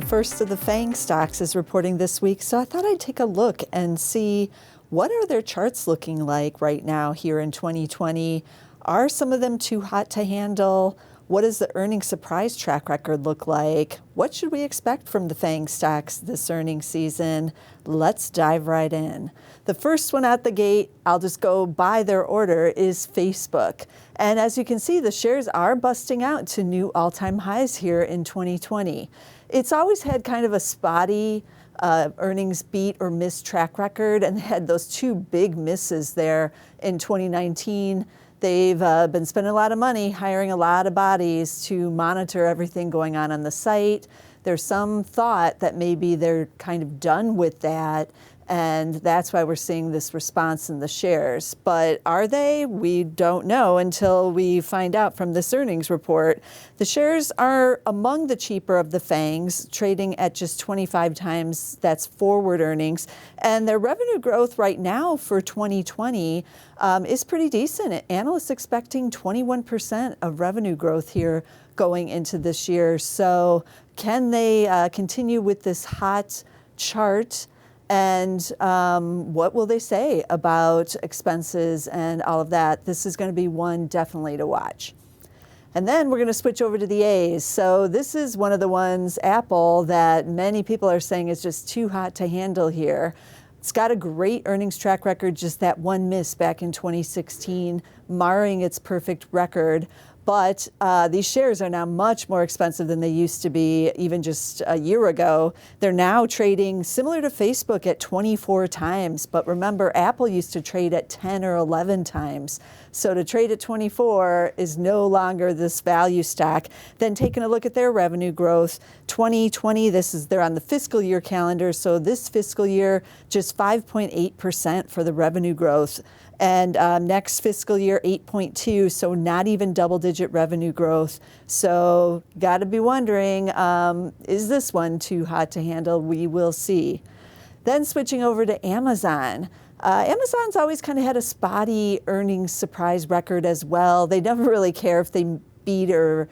first of the FAANG stocks is reporting this week, so I thought I'd take a look and see what are their charts looking like right now here in 2020. Are some of them too hot to handle? What does the earnings surprise track record look like? What should we expect from the FAANG stocks this earnings season? Let's dive right in. The first one out the gate, I'll just go by their order, is Facebook. And as you can see, the shares are busting out to new all-time highs here in 2020. It's always had kind of a spotty earnings beat or miss track record, and they had those two big misses there in 2019. They've been spending a lot of money hiring a lot of bodies to monitor everything going on the site. There's some thought that maybe they're kind of done with that, and that's why we're seeing this response in the shares. But are they? We don't know until we find out from this earnings report. The shares are among the cheaper of the FAANGs, trading at just 25 times, that's forward earnings. And their revenue growth right now for 2020 is pretty decent. Analysts expecting 21% of revenue growth here going into this year. So can they continue with this hot chart? And what will they say about expenses and all of that? This is going to be one definitely to watch. And then we're going to switch over to the A's. So this is one of the ones, Apple, that many people are saying is just too hot to handle here. It's got a great earnings track record, just that one miss back in 2016, marring its perfect record. But these shares are now much more expensive than they used to be even just a year ago. They're now trading similar to Facebook at 24 times. But remember, Apple used to trade at 10 or 11 times. So to trade at 24 is no longer this value stock. Then taking a look at their revenue growth, 2020, they're on the fiscal year calendar. So this fiscal year, just 5.8% for the revenue growth. And next fiscal year, 8.2, so not even double-digit revenue growth. So got to be wondering, is this one too hot to handle? We will see. Then switching over to Amazon. Amazon's always kind of had a spotty earnings surprise record as well. They never really care if they beat or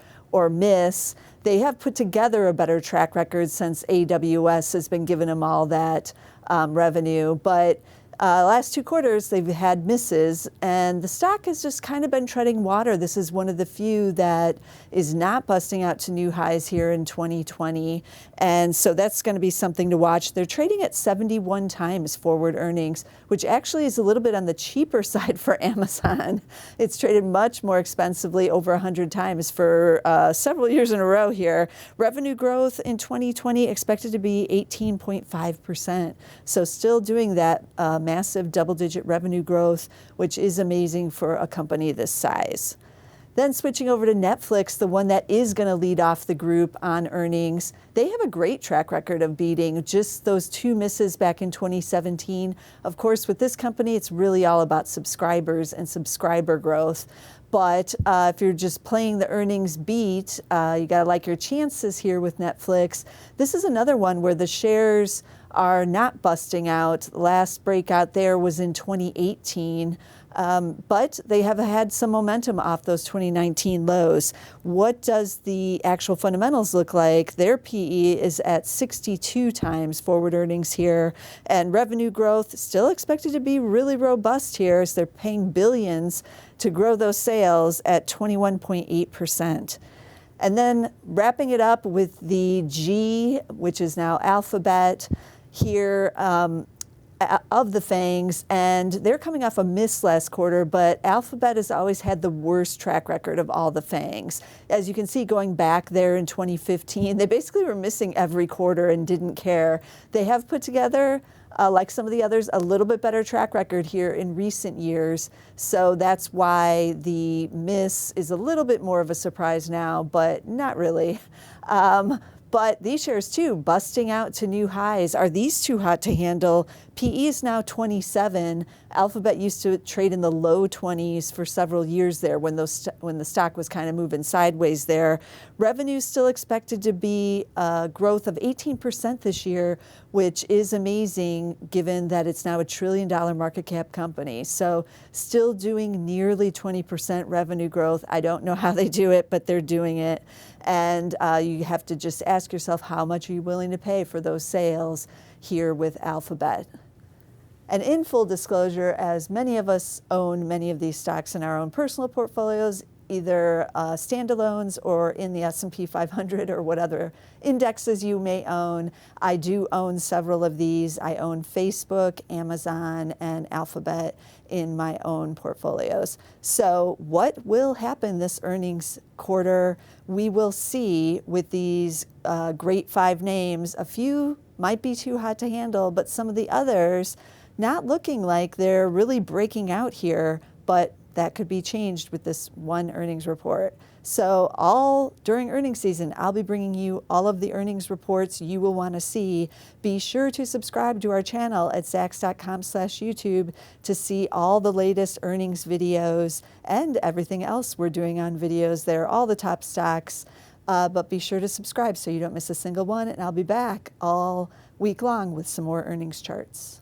miss. They have put together a better track record since AWS has been giving them all that revenue. But last two quarters, they've had misses, and the stock has just kind of been treading water. This is one of the few that is not busting out to new highs here in 2020, and so that's going to be something to watch. They're trading at 71 times forward earnings, which actually is a little bit on the cheaper side for Amazon. It's traded much more expensively, over 100 times for several years in a row here. Revenue growth in 2020 expected to be 18.5%, so still doing that massive double-digit revenue growth, which is amazing for a company this size. Then switching over to Netflix, the one that is going to lead off the group on earnings. They have a great track record of beating just those two misses back in 2017. Of course, with this company, it's really all about subscribers and subscriber growth. But if you're just playing the earnings beat, you got to like your chances here with Netflix. This is another one where the shares are not busting out. Last breakout there was in 2018. But they have had some momentum off those 2019 lows. What does the actual fundamentals look like? Their PE is at 62 times forward earnings here, and revenue growth still expected to be really robust here as they're paying billions to grow those sales at 21.8%. And then wrapping it up with the G, which is now Alphabet here, of the FAANGs, and they're coming off a miss last quarter, but Alphabet has always had the worst track record of all the FAANGs. As you can see, going back there in 2015, they basically were missing every quarter and didn't care. They have put together, like some of the others, a little bit better track record here in recent years, so that's why the miss is a little bit more of a surprise now, but not really. But these shares, too, busting out to new highs. Are these too hot to handle? PE is now 27. Alphabet used to trade in the low 20s for several years there when the stock was kind of moving sideways there. Revenue is still expected to be a growth of 18% this year, which is amazing given that it's now a $1 trillion market cap company. So still doing nearly 20% revenue growth. I don't know how they do it, but they're doing it. And you have to just ask yourself, how much are you willing to pay for those sales here with Alphabet? And in full disclosure, as many of us own many of these stocks in our own personal portfolios, either standalones or in the S&P 500 or what other indexes you may own. I do own several of these. I own Facebook, Amazon, and Alphabet in my own portfolios. So what will happen this earnings quarter? We will see with these great 5 names. A few might be too hot to handle, but some of the others not looking like they're really breaking out here, but that could be changed with this one earnings report. So all during earnings season, I'll be bringing you all of the earnings reports you will want to see. Be sure to subscribe to our channel at Zacks.com/YouTube to see all the latest earnings videos and everything else we're doing on videos there, all the top stocks. But be sure to subscribe so you don't miss a single one, and I'll be back all week long with some more earnings charts.